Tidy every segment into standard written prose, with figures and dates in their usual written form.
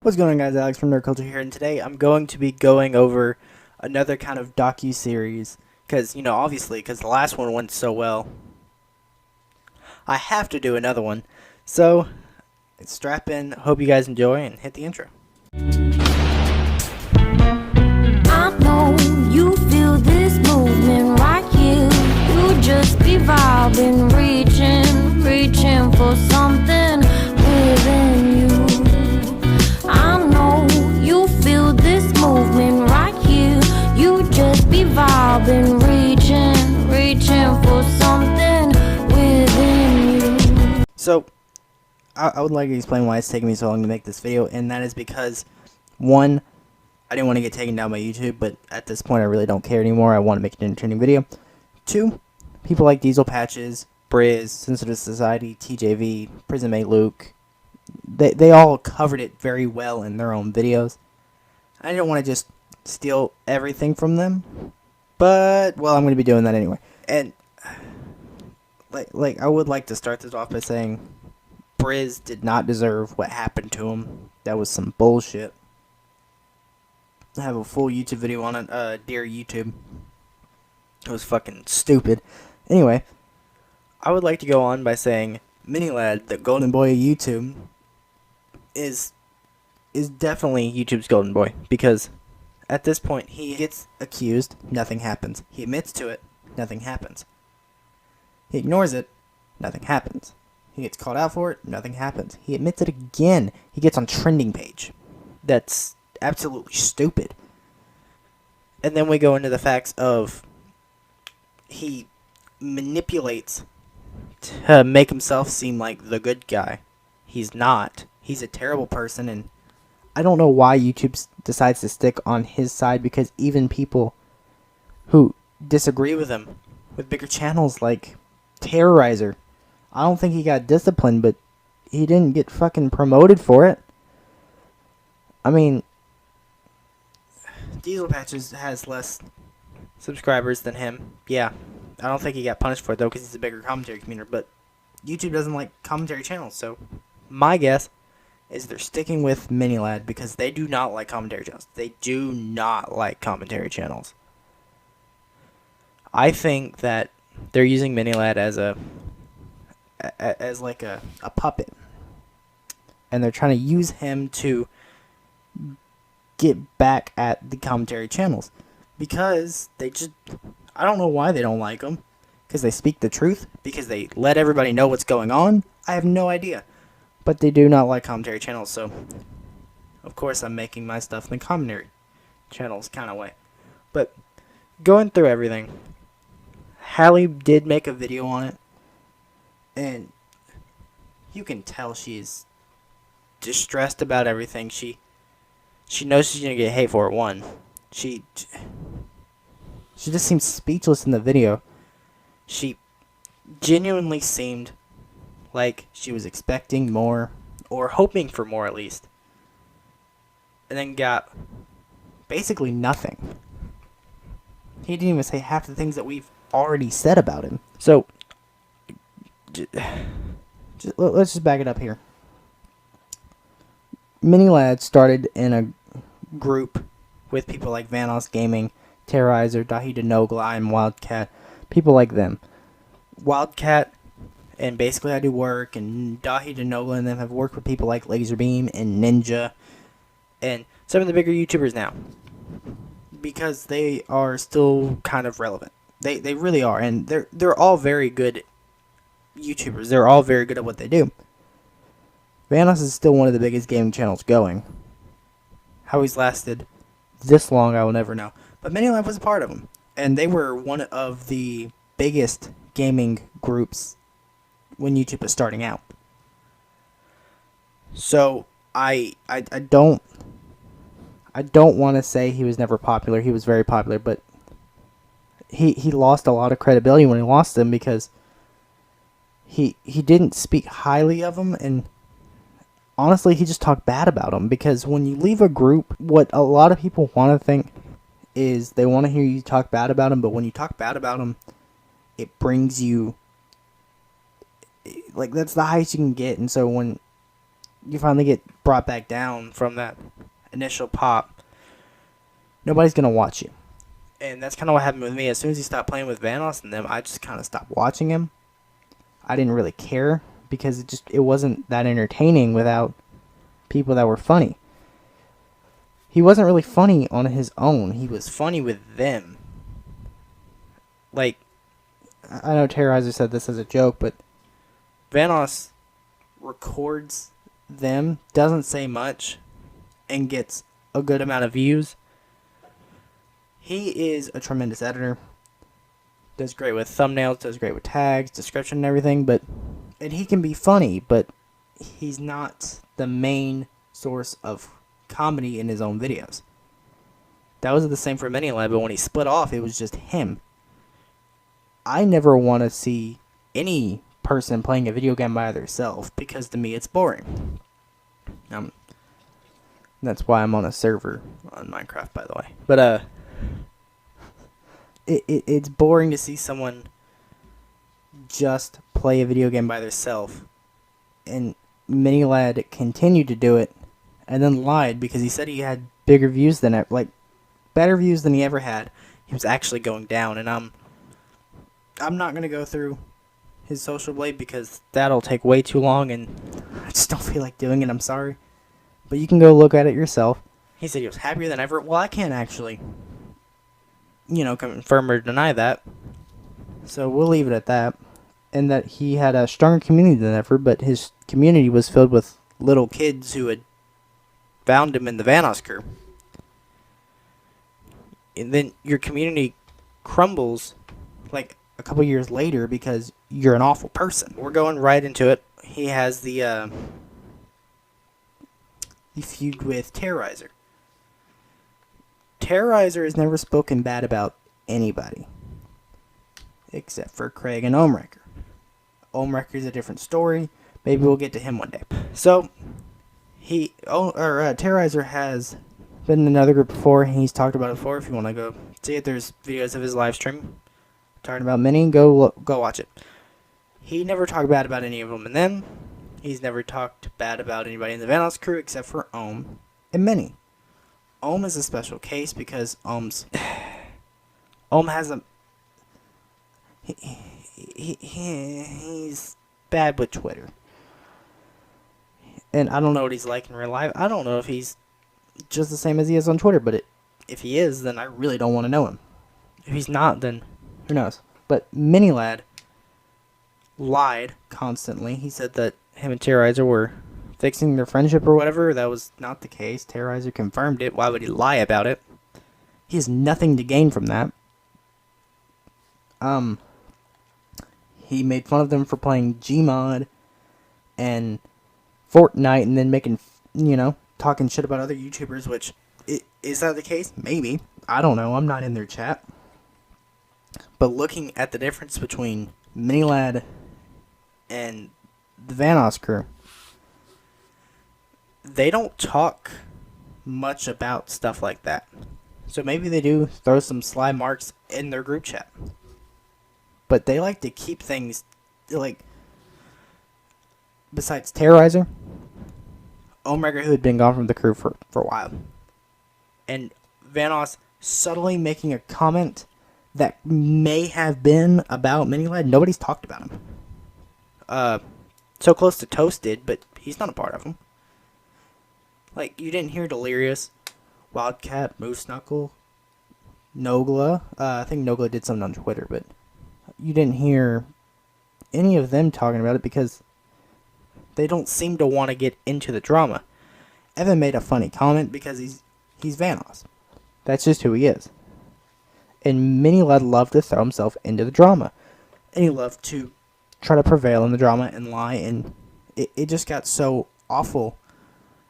What's going on, guys? Alex from Nerd Culture here, and today I'm going to be going over another kind of docu-series because, obviously, because the last one went so well, I have to do another one. So, strap in, hope you guys enjoy, and hit the intro. I know you feel this movement right here. You just be vibing, reaching for something within you. I know you feel this movement right here. You just be vibing, reaching for something within you. So, I would like to explain why it's taking me so long to make this video, and that is because, one, I didn't want to get taken down by YouTube, but at this point I really don't care anymore. I want to make an entertaining video. Two, people like Diesel Patches, Briz, Sensitive Society, TJV, Prison Mate Luke, they all covered it very well in their own videos. I didn't want to just steal everything from them, but, well, I'm going to be doing that anyway. And, like I would like to start this off by saying Briz did not deserve what happened to him. That was some bullshit. I have a full YouTube video on it, dear YouTube. It was fucking stupid. Anyway, I would like to go on by saying Minilad, the golden boy of YouTube, is definitely YouTube's golden boy, because at this point he gets accused, nothing happens. He admits to it, nothing happens. He ignores it, nothing happens. He gets called out for it, nothing happens. He admits it again, he gets on trending page. That's absolutely stupid. And then we go into the facts of he manipulates to make himself seem like the good guy. He's not. He's a terrible person, and I don't know why YouTube decides to stick on his side, because even people who disagree with him, with bigger channels like Terroriser, I don't think he got disciplined, but he didn't get fucking promoted for it. I mean, Diesel Patches has less subscribers than him. Yeah, I don't think he got punished for it, though, because he's a bigger commentary community, but YouTube doesn't like commentary channels, so my guess is they're sticking with Minilad because they do not like commentary channels. They do not like commentary channels. I think that they're using Minilad as like a puppet, and they're trying to use him to get back at the commentary channels, because they just, I don't know why they don't like them, because they speak the truth, because they let everybody know what's going on. I have no idea, but they do not like commentary channels, so of course I'm making my stuff in the commentary channels kind of way. But going through everything, Hallie did make a video on it, and you can tell she's distressed about everything. She knows she's gonna get hate for it. One, she just seems speechless in the video. She genuinely seemed like she was expecting more, or hoping for more at least, and then got basically nothing. He didn't even say half the things that we've already said about him. So let's just back it up here. Minilad started in a group with people like Vanos Gaming, Terroriser, Dahi Denogla, and Wildcat. People like them. Wildcat and Basically I Do Work and Dahi Denogla and them have worked with people like Laserbeam and Ninja and some of the bigger YouTubers now, because they are still kind of relevant. They really are, and they're all very good YouTubers. They're all very good at what they do. Vanos is still one of the biggest gaming channels going. How he's lasted this long, I will never know. But Minilad was a part of them, and they were one of the biggest gaming groups when YouTube was starting out. So I don't want to say he was never popular. He was very popular, but he lost a lot of credibility when he lost them, because he didn't speak highly of them, and honestly, he just talked bad about them. Because when you leave a group, what a lot of people want to think is they want to hear you talk bad about them, but when you talk bad about them, it brings you, like, that's the highest you can get. And so when you finally get brought back down from that initial pop, nobody's going to watch you. And that's kind of what happened with me. As soon as he stopped playing with Vanoss and them, I just kind of stopped watching him. I didn't really care because it wasn't that entertaining without people that were funny. He wasn't really funny on his own. He was funny with them. Like, I know Terroriser said this as a joke, but Vanoss records them, doesn't say much, and gets a good amount of views. He is a tremendous editor. Does great with thumbnails, does great with tags, description and everything, and he can be funny, but he's not the main source of comedy in his own videos. That was the same for ManyLad, but when he split off, it was just him. I never want to see any person playing a video game by themselves because to me it's boring. That's why I'm on a server on Minecraft, by the way. But it's boring to see someone just play a video game by themselves. And ManyLad continued to do it and then lied because he said he had better views than he ever had. He was actually going down, and I'm not going to go through his social blade because that'll take way too long, and I just don't feel like doing it. I'm sorry. But you can go look at it yourself. He said he was happier than ever. Well, I can't actually, confirm or deny that. So we'll leave it at that. And that he had a stronger community than ever, but his community was filled with little kids who had found him in the Vanoss crew. And then your community crumbles like a couple years later because you're an awful person. We're going right into it. He has the feud with Terroriser. Terroriser has never spoken bad about anybody except for Craig and Omrecker. Omrecker's a different story. Maybe we'll get to him one day. So Terroriser has been in another group before. He's talked about it before. If you want to go see it, there's videos of his live stream talking about Mini. Go watch it. He never talked bad about any of them, and then he's never talked bad about anybody in the Vanoss crew except for Ohm and Mini. Ohm is a special case because Ohm has a he's bad with Twitter. And I don't know what he's like in real life. I don't know if he's just the same as he is on Twitter, but if he is, then I really don't want to know him. If he's not, then who knows. But ManyLad lied constantly. He said that him and Terroriser were fixing their friendship or whatever. That was not the case. Terroriser confirmed it. Why would he lie about it? He has nothing to gain from that. He made fun of them for playing Gmod and Fortnite and then making, talking shit about other YouTubers, which, is that the case? Maybe. I don't know. I'm not in their chat. But looking at the difference between ManyLad and the Vanoss crew, they don't talk much about stuff like that. So maybe they do throw some sly marks in their group chat. But they like to keep things, besides Terroriser, Omega, who had been gone from the crew for a while, and Vanoss subtly making a comment that may have been about ManyLad. Nobody's talked about him. So Close to Toast did, but he's not a part of them. You didn't hear Delirious, Wildcat, Moose Knuckle, Nogla. I think Nogla did something on Twitter, but you didn't hear any of them talking about it because they don't seem to want to get into the drama. Evan made a funny comment because he's Vanoss. That's just who he is. And ManyLad loved to throw himself into the drama. And he loved to try to prevail in the drama and lie. And it just got so awful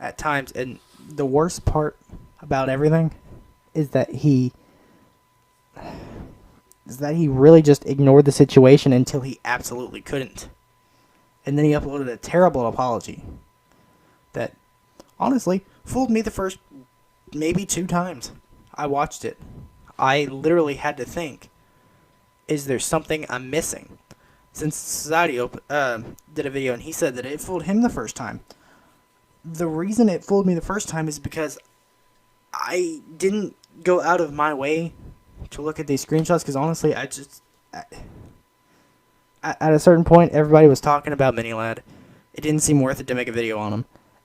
at times. And the worst part about everything is that he really just ignored the situation until he absolutely couldn't. And then he uploaded a terrible apology that, honestly, fooled me the first maybe 2 times I watched it. I literally had to think, is there something I'm missing? Since Society did a video and he said that it fooled him the first time. the reason it fooled me the first time is because I didn't go out of my way to look at these screenshots, because honestly, at a certain point, everybody was talking about Minilad. It didn't seem worth it to make a video on him.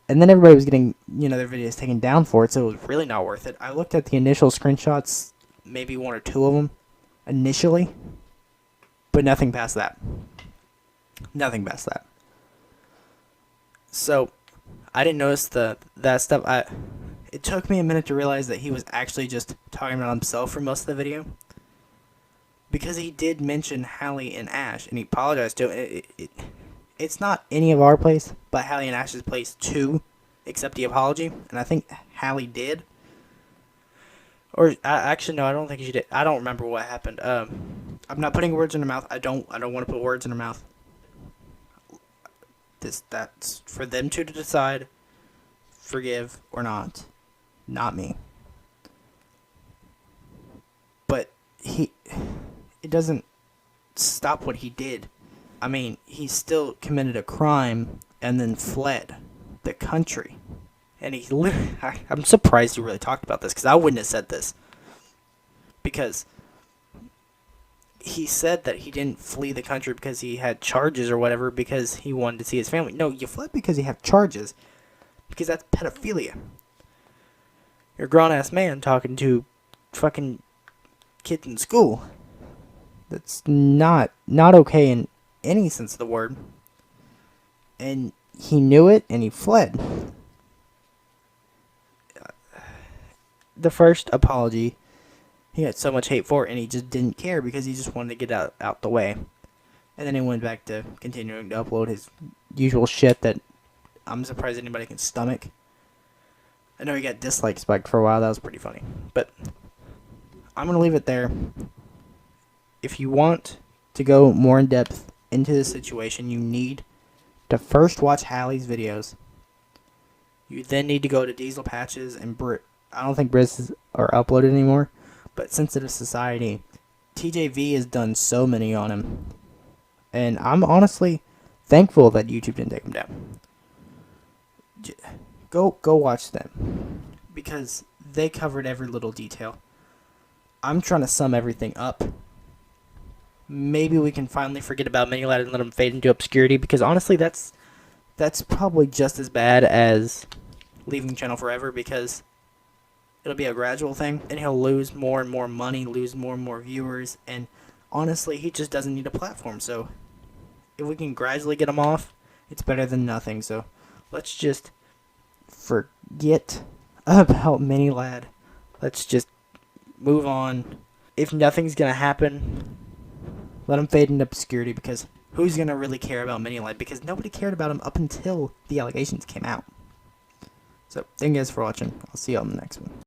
And then everybody was getting, their videos taken down for it, so it was really not worth it. I looked at the initial screenshots, maybe one or two of them, initially, but nothing past that. Nothing past that. So, I didn't notice that stuff. It took me a minute to realize that he was actually just talking about himself for most of the video. Because he did mention Hallie and Ash, and he apologized to him. It's not any of our place, but Hallie and Ash's place to accept the apology. And I think Hallie did. Or, actually, no, I don't think she did. I don't remember what happened. I'm not putting words in her mouth. I don't want to put words in her mouth. That's for them to decide, forgive or not me. But it doesn't stop what he did. I mean, he still committed a crime and then fled the country. And I'm surprised he really talked about this, because I wouldn't have said this. Because he said that he didn't flee the country because he had charges or whatever, because he wanted to see his family. No, you fled because you have charges. Because that's pedophilia. You're a grown-ass man talking to fucking kids in school. That's not okay in any sense of the word. And he knew it, and he fled. The first apology, he had so much hate for it, and he just didn't care because he just wanted to get out the way. And then he went back to continuing to upload his usual shit that I'm surprised anybody can stomach. I know he got dislike spiked for a while. That was pretty funny. But I'm going to leave it there. If you want to go more in depth into this situation, you need to first watch Hallie's videos. You then need to go to Diesel Patches and I don't think Briz are uploaded anymore. But Sensitive Society, TJV has done so many on him. And I'm honestly thankful that YouTube didn't take him down. Go watch them. Because they covered every little detail. I'm trying to sum everything up. Maybe we can finally forget about Minilad and let him fade into obscurity. Because honestly, that's probably just as bad as leaving the channel forever. Because it'll be a gradual thing, and he'll lose more and more money, lose more and more viewers, and honestly, he just doesn't need a platform. So if we can gradually get him off, it's better than nothing. So let's just forget about Minilad. Let's just move on. If nothing's gonna happen, let him fade into obscurity, because who's gonna really care about Minilad? Because nobody cared about him up until the allegations came out. So thank you guys for watching. I'll see you on the next one.